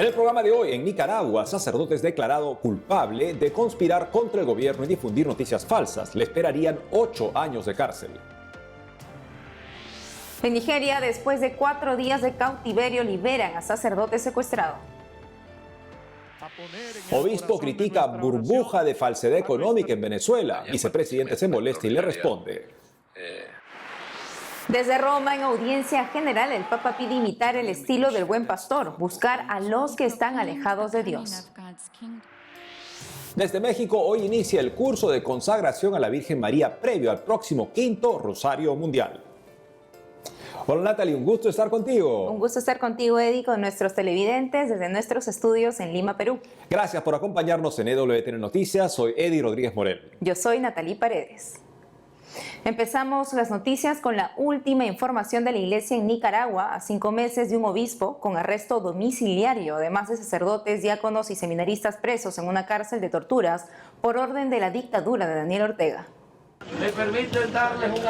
En el programa de hoy, en Nicaragua, sacerdote es declarado culpable de conspirar contra el gobierno y difundir noticias falsas. Le esperarían 8 años de cárcel. En Nigeria, después de 4 días de cautiverio, liberan a sacerdote secuestrado. Obispo critica burbuja de falsedad económica en Venezuela. Vicepresidente se molesta y le responde. Desde Roma, en audiencia general, el Papa pide imitar el estilo del buen pastor, buscar a los que están alejados de Dios. Desde México, hoy inicia el curso de consagración a la Virgen María previo al próximo 5º Rosario Mundial. Hola Natalie, un gusto estar contigo. Un gusto estar contigo, Eddie, con nuestros televidentes desde nuestros estudios en Lima, Perú. Gracias por acompañarnos en EWTN Noticias. Soy Eddie Rodríguez Morel. Yo soy Natalie Paredes. Empezamos las noticias con la última información de la Iglesia en Nicaragua, a 5 meses de un obispo con arresto domiciliario, además de sacerdotes, diáconos y seminaristas presos en una cárcel de torturas por orden de la dictadura de Daniel Ortega. Me permiten darles un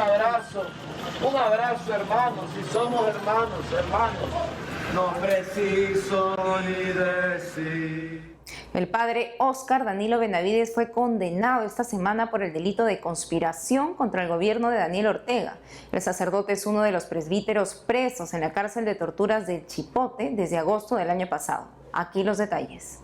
abrazo hermanos, si somos hermanos, no preciso ni decir. El padre Óscar Danilo Benavides fue condenado esta semana por el delito de conspiración contra el gobierno de Daniel Ortega. El sacerdote es uno de los presbíteros presos en la cárcel de torturas del Chipote desde agosto del año pasado. Aquí los detalles.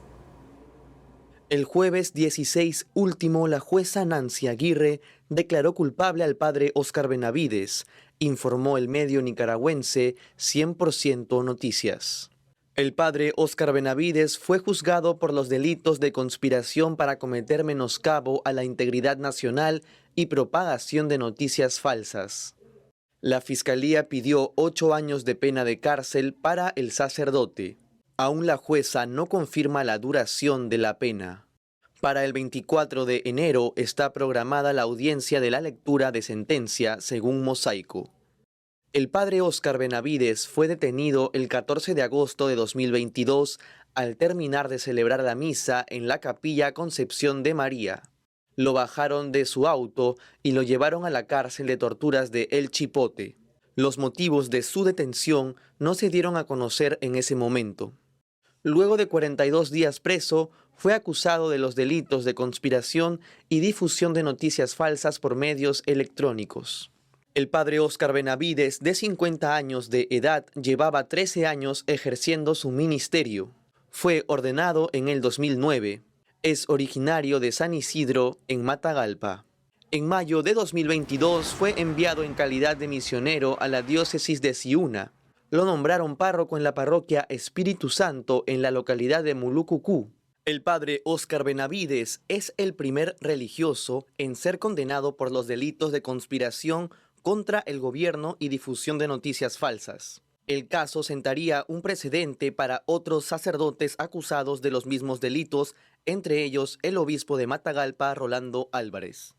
El jueves 16 último, la jueza Nancy Aguirre declaró culpable al padre Óscar Benavides, informó el medio nicaragüense 100% Noticias. El padre Óscar Benavides fue juzgado por los delitos de conspiración para cometer menoscabo a la integridad nacional y propagación de noticias falsas. La fiscalía pidió 8 años de pena de cárcel para el sacerdote. Aún la jueza no confirma la duración de la pena. Para el 24 de enero está programada la audiencia de la lectura de sentencia según Mosaico. El padre Óscar Benavides fue detenido el 14 de agosto de 2022 al terminar de celebrar la misa en la Capilla Concepción de María. Lo bajaron de su auto y lo llevaron a la cárcel de torturas de El Chipote. Los motivos de su detención no se dieron a conocer en ese momento. Luego de 42 días preso, fue acusado de los delitos de conspiración y difusión de noticias falsas por medios electrónicos. El padre Óscar Benavides, de 50 años de edad, llevaba 13 años ejerciendo su ministerio. Fue ordenado en el 2009. Es originario de San Isidro, en Matagalpa. En mayo de 2022 fue enviado en calidad de misionero a la diócesis de Ciuna. Lo nombraron párroco en la parroquia Espíritu Santo en la localidad de Mulucucú. El padre Óscar Benavides es el primer religioso en ser condenado por los delitos de conspiración contra el gobierno y difusión de noticias falsas. El caso sentaría un precedente para otros sacerdotes acusados de los mismos delitos, entre ellos el obispo de Matagalpa, Rolando Álvarez.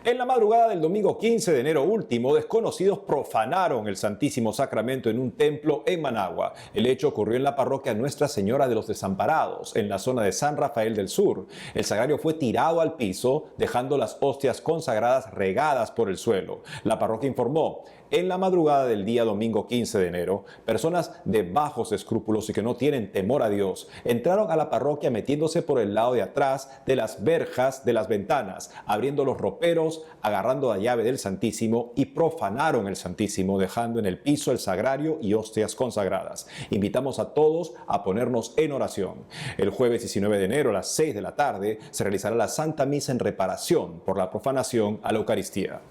En la madrugada del domingo 15 de enero último, desconocidos profanaron el Santísimo Sacramento en un templo en Managua. El hecho ocurrió en la parroquia Nuestra Señora de los Desamparados, en la zona de San Rafael del Sur. El sagrario fue tirado al piso, dejando las hostias consagradas regadas por el suelo. La parroquia informó: en la madrugada del día domingo 15 de enero, personas de bajos escrúpulos y que no tienen temor a Dios entraron a la parroquia metiéndose por el lado de atrás de las verjas de las ventanas, abriendo los roperos, agarrando la llave del Santísimo y profanaron el Santísimo, dejando en el piso el sagrario y hostias consagradas. Invitamos a todos a ponernos en oración. El jueves 19 de enero a las 6 de la tarde se realizará la Santa Misa en reparación por la profanación a la Eucaristía.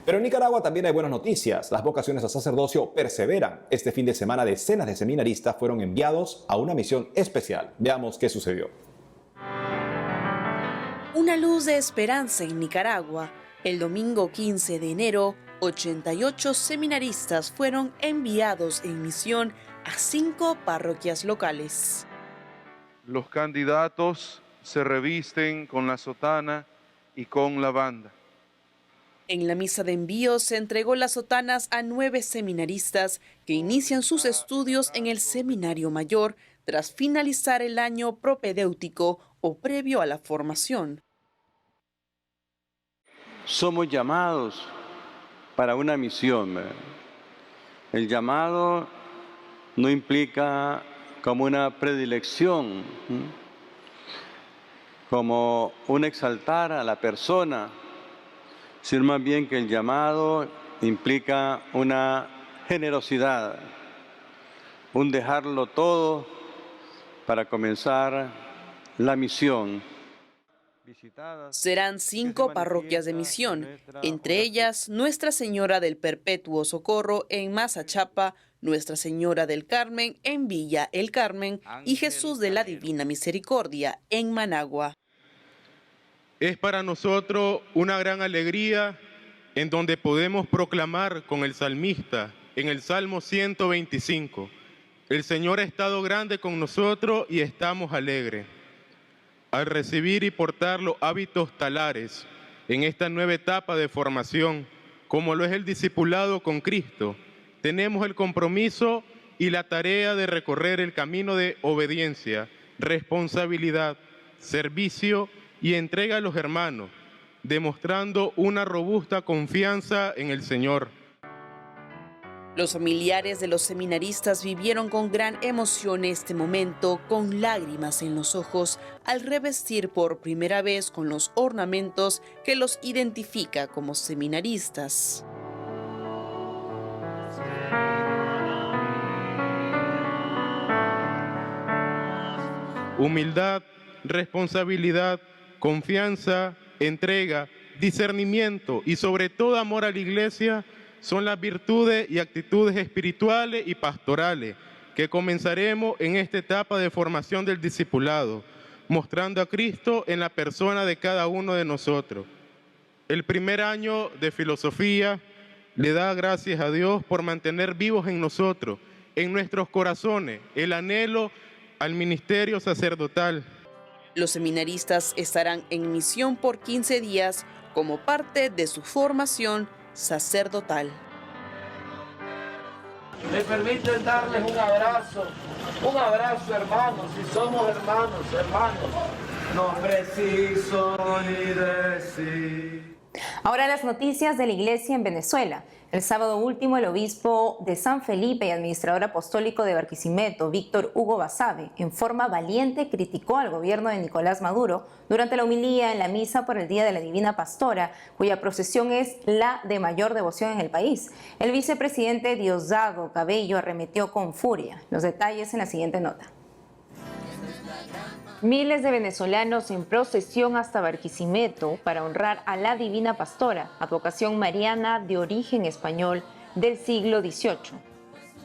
Pero en Nicaragua también hay buenas noticias. Las vocaciones al sacerdocio perseveran. Este fin de semana decenas de seminaristas fueron enviados a una misión especial. Veamos qué sucedió. Una luz de esperanza en Nicaragua. El domingo 15 de enero, 88 seminaristas fueron enviados en misión a 5 parroquias locales. Los candidatos se revisten con la sotana y con la banda. En la misa de envío se entregó las sotanas a 9 seminaristas que inician sus estudios en el Seminario Mayor tras finalizar el año propedéutico o previo a la formación. Somos llamados para una misión. El llamado no implica como una predilección, como un exaltar a la persona, sino más bien que el llamado implica una generosidad, un dejarlo todo para comenzar la misión. Serán 5 parroquias de misión, entre ellas Nuestra Señora del Perpetuo Socorro en Mazachapa, Nuestra Señora del Carmen en Villa El Carmen y Jesús de la Divina Misericordia en Managua. Es para nosotros una gran alegría en donde podemos proclamar con el salmista en el Salmo 125, el Señor ha estado grande con nosotros y estamos alegres. Al recibir y portar los hábitos talares en esta nueva etapa de formación, como lo es el discipulado con Cristo, tenemos el compromiso y la tarea de recorrer el camino de obediencia, responsabilidad, servicio y entrega a los hermanos, demostrando una robusta confianza en el Señor. Los familiares de los seminaristas vivieron con gran emoción este momento, con lágrimas en los ojos, al revestir por primera vez con los ornamentos que los identifica como seminaristas. Humildad, responsabilidad, confianza, entrega, discernimiento y sobre todo amor a la Iglesia son las virtudes y actitudes espirituales y pastorales que comenzaremos en esta etapa de formación del discipulado, mostrando a Cristo en la persona de cada uno de nosotros. El primer año de filosofía le da gracias a Dios por mantener vivos en nosotros, en nuestros corazones, el anhelo al ministerio sacerdotal. Los seminaristas estarán en misión por 15 días como parte de su formación sacerdotal. Me permiten darles un abrazo hermanos, si somos hermanos, no preciso ni decir. Ahora las noticias de la Iglesia en Venezuela. El sábado último, el obispo de San Felipe y administrador apostólico de Barquisimeto, Víctor Hugo Basabe, en forma valiente criticó al gobierno de Nicolás Maduro durante la homilía en la misa por el Día de la Divina Pastora, cuya procesión es la de mayor devoción en el país. El vicepresidente Diosdado Cabello arremetió con furia. Los detalles en la siguiente nota. Miles de venezolanos en procesión hasta Barquisimeto para honrar a la Divina Pastora, advocación mariana de origen español del siglo XVIII.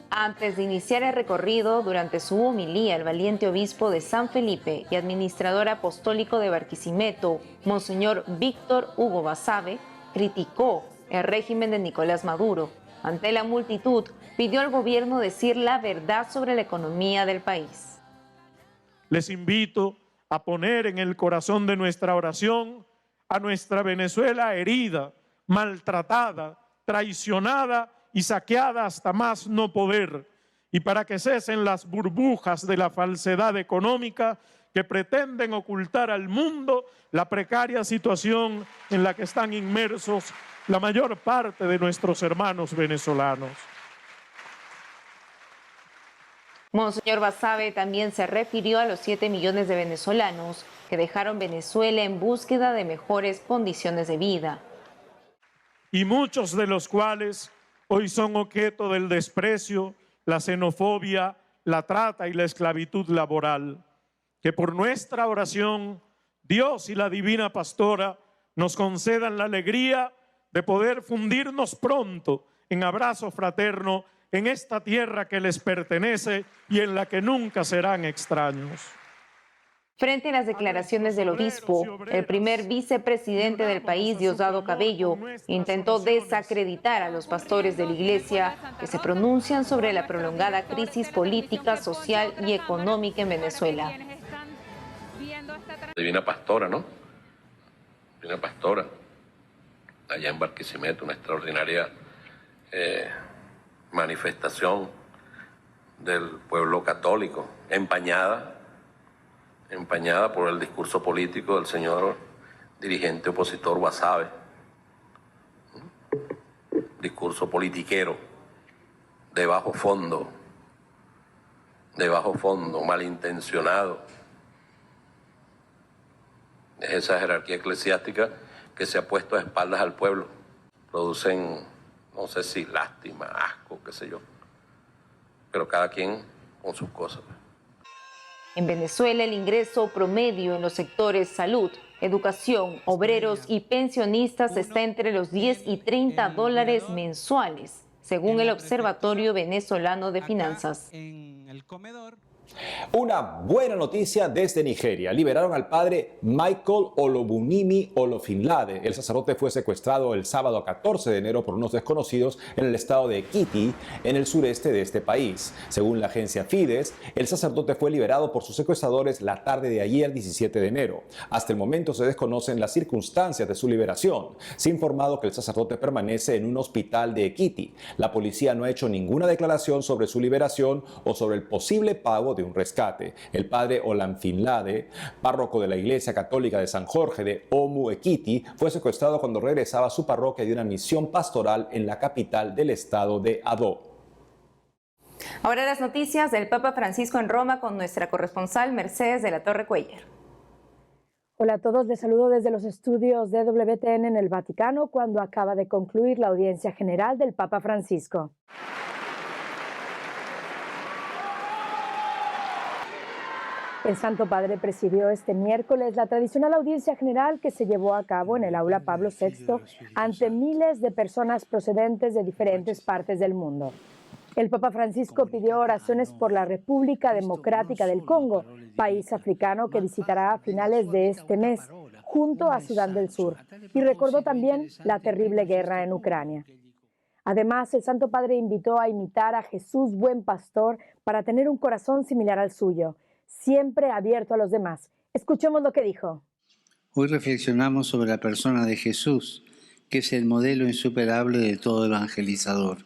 Antes de iniciar el recorrido, durante su homilía, el valiente obispo de San Felipe y administrador apostólico de Barquisimeto, Monseñor Víctor Hugo Basabe, criticó el régimen de Nicolás Maduro. Ante la multitud, pidió al gobierno decir la verdad sobre la economía del país. Les invito a poner en el corazón de nuestra oración a nuestra Venezuela herida, maltratada, traicionada y saqueada hasta más no poder, y para que cesen las burbujas de la falsedad económica que pretenden ocultar al mundo la precaria situación en la que están inmersos la mayor parte de nuestros hermanos venezolanos. Monseñor Basabe también se refirió a los 7 millones de venezolanos que dejaron Venezuela en búsqueda de mejores condiciones de vida. Y muchos de los cuales hoy son objeto del desprecio, la xenofobia, la trata y la esclavitud laboral. Que por nuestra oración, Dios y la Divina Pastora nos concedan la alegría de poder fundirnos pronto en abrazo fraterno en esta tierra que les pertenece y en la que nunca serán extraños. Frente a las declaraciones del obispo, el primer vicepresidente del país, Diosdado Cabello, intentó desacreditar a los pastores de la Iglesia que se pronuncian sobre la prolongada crisis política, social y económica en Venezuela. Divina Pastora, ¿no? Divina Pastora, allá en Barquisimeto, una extraordinaria manifestación del pueblo católico, empañada por el discurso político del señor dirigente opositor Basabe, discurso politiquero de bajo fondo, de bajo fondo, malintencionado. Es esa jerarquía eclesiástica que se ha puesto a espaldas al pueblo. Producen, no sé si lástima, asco, qué sé yo. Pero cada quien con sus cosas. En Venezuela, el ingreso promedio en los sectores salud, educación, obreros y pensionistas está entre los 10 y 30 dólares mensuales, según el Observatorio Venezolano de Finanzas. Una buena noticia desde Nigeria. Liberaron al padre Michael Olobunimi Olofinlade. El sacerdote fue secuestrado el sábado 14 de enero por unos desconocidos en el estado de Ekiti, en el sureste de este país. Según la agencia Fides, el sacerdote fue liberado por sus secuestradores la tarde de ayer, 17 de enero. Hasta el momento se desconocen las circunstancias de su liberación. Se ha informado que el sacerdote permanece en un hospital de Ekiti. La policía no ha hecho ninguna declaración sobre su liberación o sobre el posible pago de un rescate. El padre Olanfinlade, párroco de la Iglesia Católica de San Jorge de Omu Ekiti, fue secuestrado cuando regresaba a su parroquia de una misión pastoral en la capital del estado de Adó. Ahora las noticias del Papa Francisco en Roma con nuestra corresponsal Mercedes de la Torre Cuellar. Hola a todos, les saludo desde los estudios de WTN en el Vaticano cuando acaba de concluir la audiencia general del Papa Francisco. El Santo Padre presidió este miércoles la tradicional audiencia general que se llevó a cabo en el Aula Pablo VI ante miles de personas procedentes de diferentes partes del mundo. El Papa Francisco pidió oraciones por la República Democrática del Congo, país africano que visitará a finales de este mes, junto a Sudán del Sur, y recordó también la terrible guerra en Ucrania. Además, el Santo Padre invitó a imitar a Jesús Buen Pastor para tener un corazón similar al suyo, siempre abierto a los demás. Escuchemos lo que dijo. Hoy reflexionamos sobre la persona de Jesús, que es el modelo insuperable de todo evangelizador.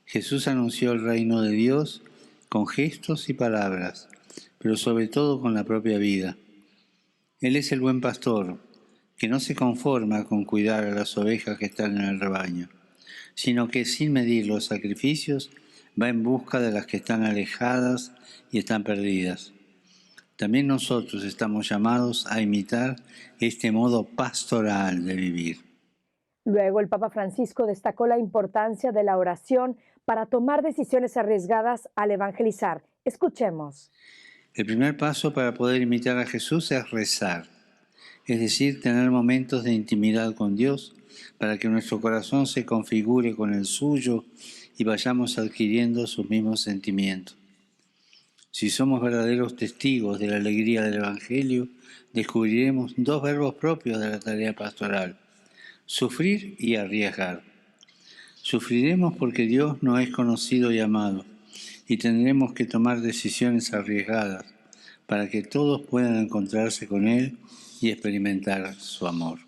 Jesús anunció el reino de Dios con gestos y palabras, pero sobre todo con la propia vida. Él es el buen pastor, que no se conforma con cuidar a las ovejas que están en el rebaño, sino que sin medir los sacrificios va en busca de las que están alejadas y están perdidas. También nosotros estamos llamados a imitar este modo pastoral de vivir. Luego el Papa Francisco destacó la importancia de la oración para tomar decisiones arriesgadas al evangelizar. Escuchemos. El primer paso para poder imitar a Jesús es rezar, es decir, tener momentos de intimidad con Dios para que nuestro corazón se configure con el suyo y vayamos adquiriendo sus mismos sentimientos. Si somos verdaderos testigos de la alegría del Evangelio, descubriremos dos verbos propios de la tarea pastoral: sufrir y arriesgar. Sufriremos porque Dios no es conocido y amado, y tendremos que tomar decisiones arriesgadas para que todos puedan encontrarse con Él y experimentar su amor.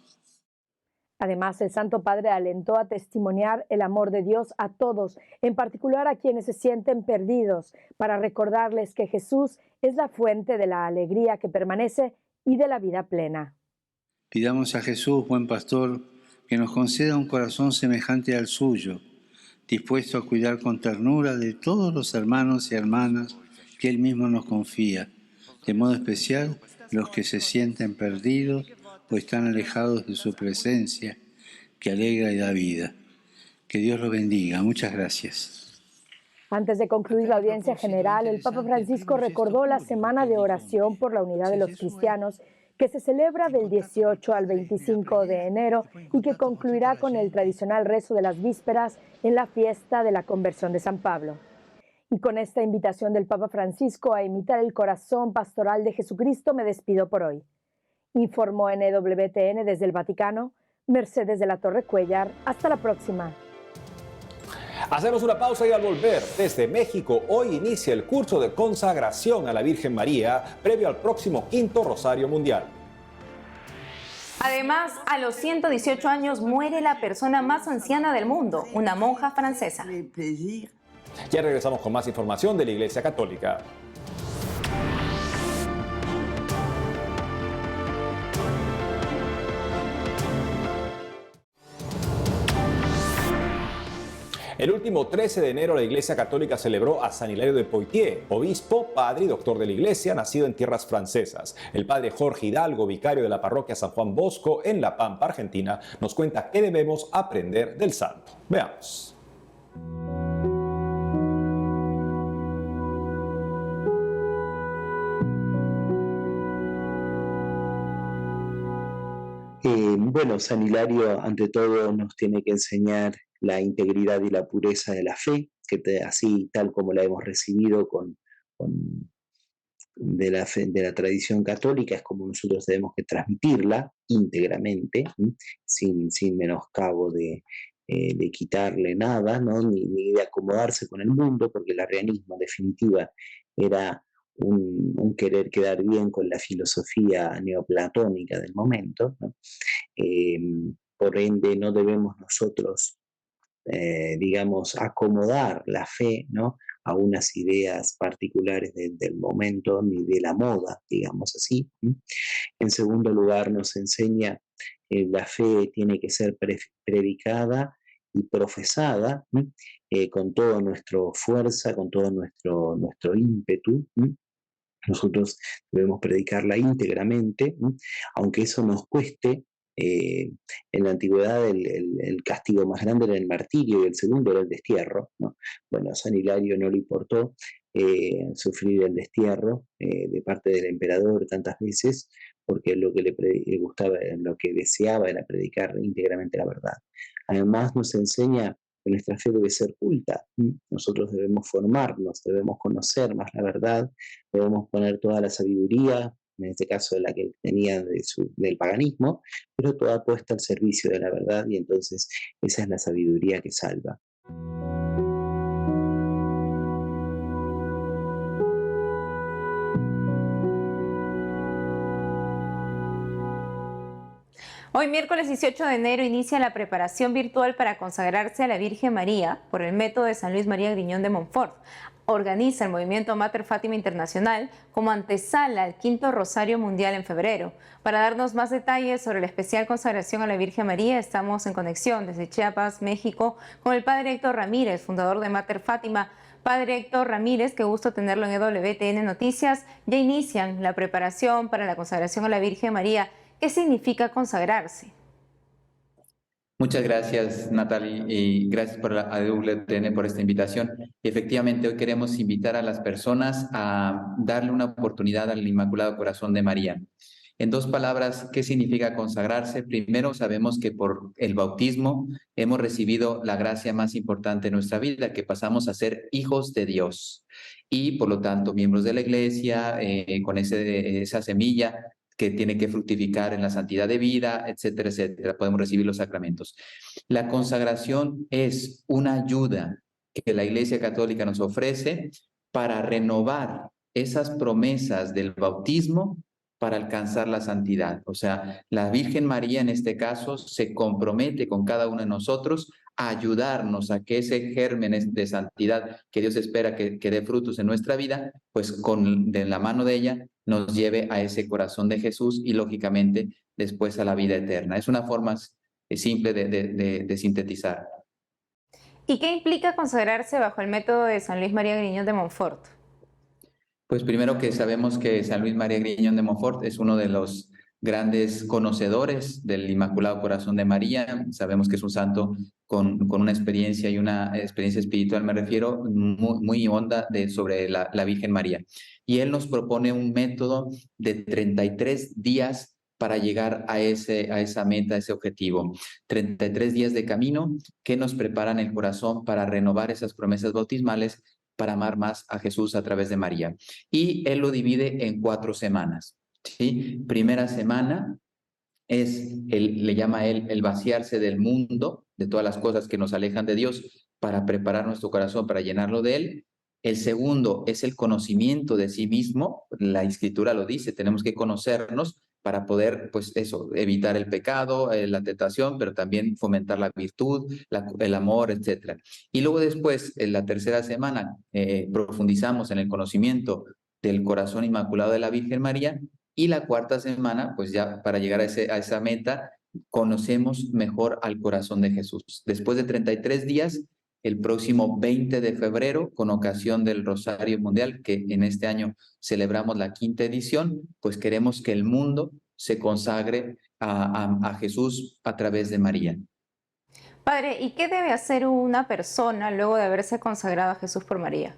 Además, el Santo Padre alentó a testimoniar el amor de Dios a todos, en particular a quienes se sienten perdidos, para recordarles que Jesús es la fuente de la alegría que permanece y de la vida plena. Pidamos a Jesús, buen pastor, que nos conceda un corazón semejante al suyo, dispuesto a cuidar con ternura de todos los hermanos y hermanas que Él mismo nos confía, de modo especial los que se sienten perdidos o están alejados de su presencia, que alegra y da vida. Que Dios los bendiga. Muchas gracias. Antes de concluir la audiencia general, el Papa Francisco recordó la Semana de Oración por la Unidad de los Cristianos, que se celebra del 18 al 25 de enero y que concluirá con el tradicional rezo de las vísperas en la fiesta de la Conversión de San Pablo. Y con esta invitación del Papa Francisco a imitar el corazón pastoral de Jesucristo, me despido por hoy. Informó en EWTN desde el Vaticano, Mercedes de la Torre Cuellar. Hasta la próxima. Hacemos una pausa y al volver, desde México, hoy inicia el curso de consagración a la Virgen María, previo al próximo Quinto Rosario Mundial. Además, a los 118 años muere la persona más anciana del mundo, una monja francesa. Ya regresamos con más información de la Iglesia Católica. El último 13 de enero la Iglesia Católica celebró a San Hilario de Poitiers, obispo, padre y doctor de la Iglesia, nacido en tierras francesas. El padre Jorge Hidalgo, vicario de la parroquia San Juan Bosco en La Pampa, Argentina, nos cuenta qué debemos aprender del santo. Veamos. Bueno, San Hilario ante todo nos tiene que enseñar la integridad y la pureza de la fe, así tal como la hemos recibido de la tradición católica, es como nosotros tenemos que transmitirla íntegramente, sin menoscabo de quitarle nada, ¿no? ni de acomodarse con el mundo, porque el arrianismo en definitiva era un querer quedar bien con la filosofía neoplatónica del momento, ¿no? Por ende, no debemos nosotros, digamos, acomodar la fe, ¿no?, a unas ideas particulares del momento ni de la moda, digamos así. En segundo lugar, nos enseña la fe tiene que ser predicada y profesada con toda nuestra fuerza, con todo nuestro ímpetu. Nosotros debemos predicarla íntegramente, aunque eso nos cueste. En la antigüedad el castigo más grande era el martirio y el segundo era el destierro, ¿no? Bueno, a San Hilario no le importó sufrir el destierro de parte del emperador tantas veces, porque lo que le gustaba, lo que deseaba era predicar íntegramente la verdad. Además nos enseña que nuestra fe debe ser culta. Nosotros debemos formarnos, debemos conocer más la verdad, debemos poner toda la sabiduría, en este caso la que tenía del paganismo, pero toda puesta al servicio de la verdad, y entonces esa es la sabiduría que salva. Hoy, miércoles 18 de enero, inicia la preparación virtual para consagrarse a la Virgen María por el método de San Luis María Griñón de Montfort. Organiza el movimiento Mater Fátima Internacional como antesala al quinto Rosario Mundial en febrero. Para darnos más detalles sobre la especial consagración a la Virgen María, estamos en conexión desde Chiapas, México, con el padre Héctor Ramírez, fundador de Mater Fátima. Padre Héctor Ramírez, qué gusto tenerlo en EWTN Noticias. Ya inician la preparación para la consagración a la Virgen María. ¿Qué significa consagrarse? Muchas gracias, Natalie, y gracias a EWTN por esta invitación. Efectivamente, hoy queremos invitar a las personas a darle una oportunidad al Inmaculado Corazón de María. En dos palabras, ¿qué significa consagrarse? Primero, sabemos que por el bautismo hemos recibido la gracia más importante de nuestra vida, que pasamos a ser hijos de Dios y, por lo tanto, miembros de la Iglesia, con esa semilla que tiene que fructificar en la santidad de vida, etcétera, etcétera. Podemos recibir los sacramentos. La consagración es una ayuda que la Iglesia Católica nos ofrece para renovar esas promesas del bautismo para alcanzar la santidad. O sea, la Virgen María en este caso se compromete con cada uno de nosotros a ayudarnos a que ese germen de santidad que Dios espera que dé frutos en nuestra vida, pues de la mano de ella nos lleve a ese corazón de Jesús y lógicamente después a la vida eterna. Es una forma simple de sintetizar. ¿Y qué implica consagrarse bajo el método de San Luis María Griñón de Montfort? Pues primero que sabemos que San Luis María Griñón de Montfort es uno de los grandes conocedores del Inmaculado Corazón de María. Sabemos que es un santo con una experiencia y una experiencia espiritual, me refiero, muy honda sobre la Virgen María. Y él nos propone un método de 33 días para llegar a esa meta, a ese objetivo. 33 días de camino que nos preparan el corazón para renovar esas promesas bautismales, para amar más a Jesús a través de María. Y él lo divide en 4 semanas. ¿Sí? Primera semana le llama él el vaciarse del mundo, de todas las cosas que nos alejan de Dios, para preparar nuestro corazón, para llenarlo de él. El segundo es el conocimiento de sí mismo. La Escritura lo dice, tenemos que conocernos para poder, pues eso, evitar el pecado, la tentación, pero también fomentar la virtud, el amor, etc. Y luego después, en la tercera semana, profundizamos en el conocimiento del corazón inmaculado de la Virgen María. Y la cuarta semana, pues ya para llegar a esa meta, conocemos mejor al corazón de Jesús. Después de 33 días, el próximo 20 de febrero, con ocasión del Rosario Mundial, que en este año celebramos la 5ª edición, pues queremos que el mundo se consagre a Jesús a través de María. Padre, ¿y qué debe hacer una persona luego de haberse consagrado a Jesús por María?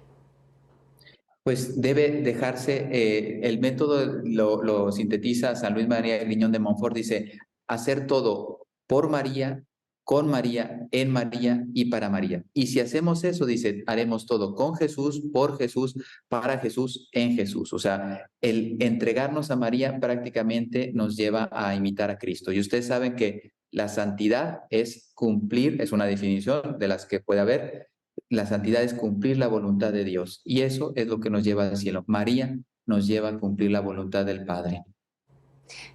Pues debe dejarse, el método lo sintetiza San Luis María Griñón de Montfort, dice, hacer todo por María, con María, en María y para María. Y si hacemos eso, dice, haremos todo con Jesús, por Jesús, para Jesús, en Jesús. O sea, el entregarnos a María prácticamente nos lleva a imitar a Cristo. Y ustedes saben que la santidad es cumplir, es una definición de las que puede haber, la santidad es cumplir la voluntad de Dios. Y eso es lo que nos lleva al cielo. María nos lleva a cumplir la voluntad del Padre.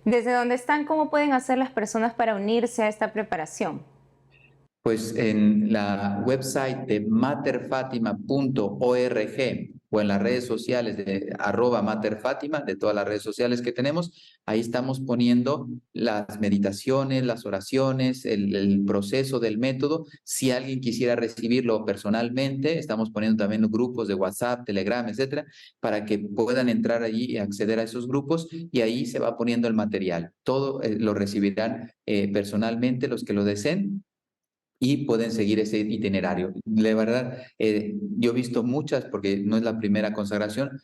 Desde donde están, ¿cómo pueden hacer las personas para unirse a esta preparación? Pues en la website de materfatima.org o en las redes sociales de @materfatima, de todas las redes sociales que tenemos, ahí estamos poniendo las meditaciones, las oraciones, el proceso del método. Si alguien quisiera recibirlo personalmente, estamos poniendo también grupos de WhatsApp, Telegram, etcétera, para que puedan entrar allí y acceder a esos grupos, y ahí se va poniendo el material. Todo lo recibirán personalmente los que lo deseen, y pueden seguir ese itinerario. La verdad, yo he visto muchas, porque no es la primera consagración,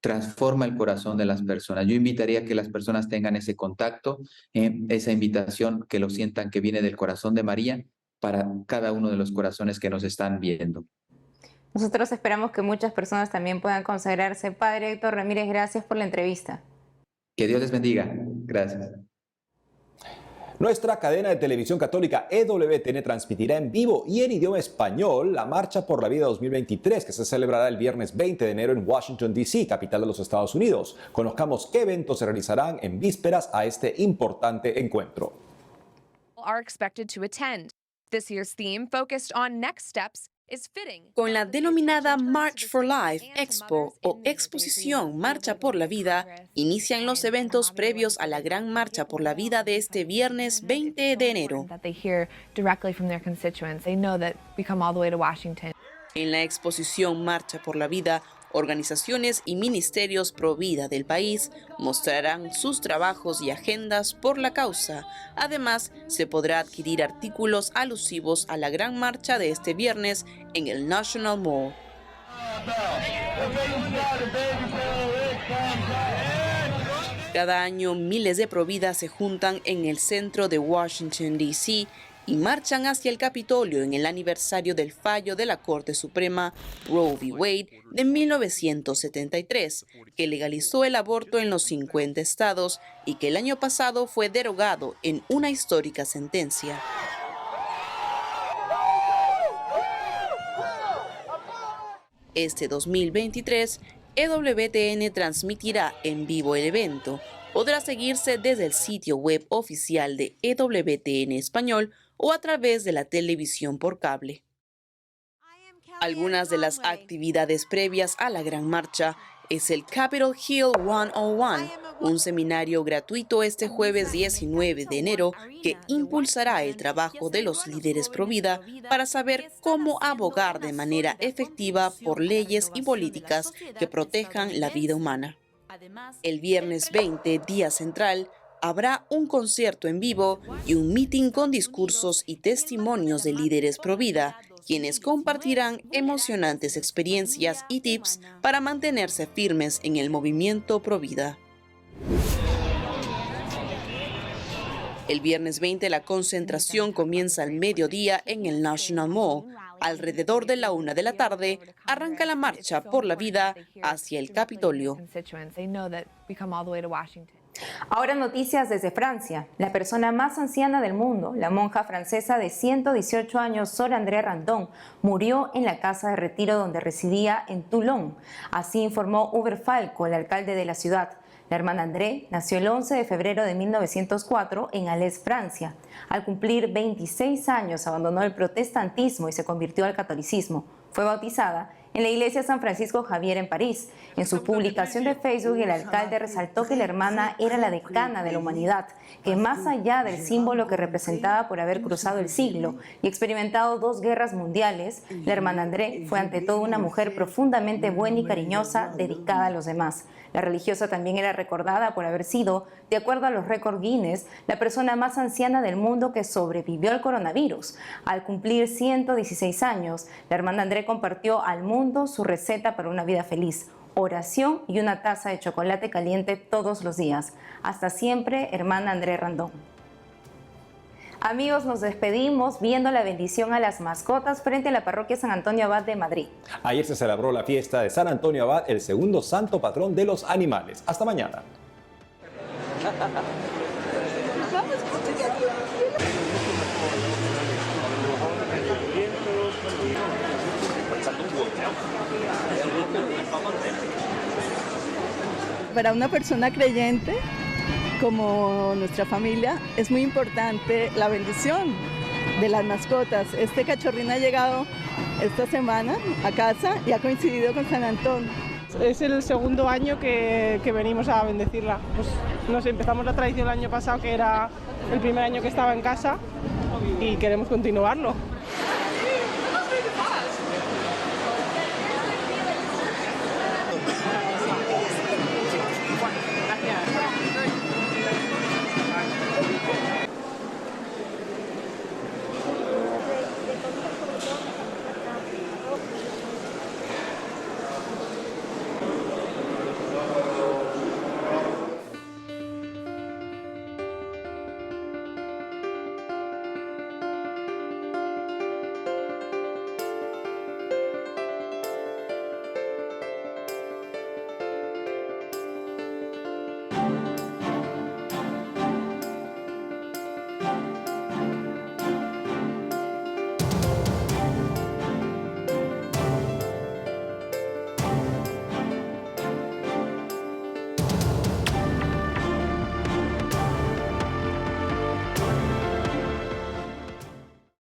transforma el corazón de las personas. Yo invitaría a que las personas tengan ese contacto, esa invitación, que lo sientan que viene del corazón de María para cada uno de los corazones que nos están viendo. Nosotros esperamos que muchas personas también puedan consagrarse. Padre Héctor Ramírez, gracias por la entrevista. Que Dios les bendiga. Gracias. Nuestra cadena de televisión católica EWTN transmitirá en vivo y en idioma español la Marcha por la Vida 2023, que se celebrará el viernes 20 de enero en Washington, D.C., capital de los Estados Unidos. Conozcamos qué eventos se realizarán en vísperas a este importante encuentro. Are expected to attend. This year's theme focused on next steps. Con la denominada March for Life Expo o Exposición Marcha por la Vida, inician los eventos previos a la Gran Marcha por la Vida de este viernes 20 de enero. En la exposición Marcha por la Vida, organizaciones y ministerios pro vida del país mostrarán sus trabajos y agendas por la causa. Además, se podrá adquirir artículos alusivos a la gran marcha de este viernes en el National Mall. Cada año, miles de providas se juntan en el centro de Washington, D.C., y marchan hacia el Capitolio en el aniversario del fallo de la Corte Suprema Roe v. Wade de 1973, que legalizó el aborto en los 50 estados y que el año pasado fue derogado en una histórica sentencia. Este 2023, EWTN transmitirá en vivo el evento. Podrá seguirse desde el sitio web oficial de EWTN Español o a través de la televisión por cable. Algunas de las actividades previas a la Gran Marcha es el Capitol Hill 101, un seminario gratuito este jueves 19 de enero que impulsará el trabajo de los líderes pro vida para saber cómo abogar de manera efectiva por leyes y políticas que protejan la vida humana. El viernes 20, día central, habrá un concierto en vivo y un meeting con discursos y testimonios de líderes pro vida, quienes compartirán emocionantes experiencias y tips para mantenerse firmes en el movimiento pro vida. El viernes 20 la concentración comienza al mediodía en el National Mall. Alrededor de la 1 de la tarde arranca la marcha por la vida hacia el Capitolio. Ahora noticias desde Francia. La persona más anciana del mundo, la monja francesa de 118 años, Sor André Randon, murió en la casa de retiro donde residía en Toulon. Así informó Hubert Falco, el alcalde de la ciudad. La hermana André nació el 11 de febrero de 1904 en Alès, Francia. Al cumplir 26 años abandonó el protestantismo y se convirtió al catolicismo. Fue bautizada en la iglesia San Francisco Javier en París. En su publicación de Facebook, el alcalde resaltó que la hermana era la decana de la humanidad, que más allá del símbolo que representaba por haber cruzado el siglo y experimentado 2 guerras mundiales, la hermana André fue ante todo una mujer profundamente buena y cariñosa, dedicada a los demás. La religiosa también era recordada por haber sido, de acuerdo a los récords Guinness, la persona más anciana del mundo que sobrevivió al coronavirus. Al cumplir 116 años, la hermana André compartió al mundo su receta para una vida feliz: oración y una taza de chocolate caliente todos los días. Hasta siempre, hermana André Randón. Amigos, nos despedimos viendo la bendición a las mascotas frente a la parroquia San Antonio Abad de Madrid. Ayer se celebró la fiesta de San Antonio Abad, el segundo santo patrón de los animales. Hasta mañana. Para una persona creyente como nuestra familia es muy importante la bendición de las mascotas. Este cachorrín ha llegado esta semana a casa y ha coincidido con San Antón. Es el segundo año que venimos a bendecirla. Pues, empezamos la tradición el año pasado, que era el primer año que estaba en casa, y queremos continuarlo.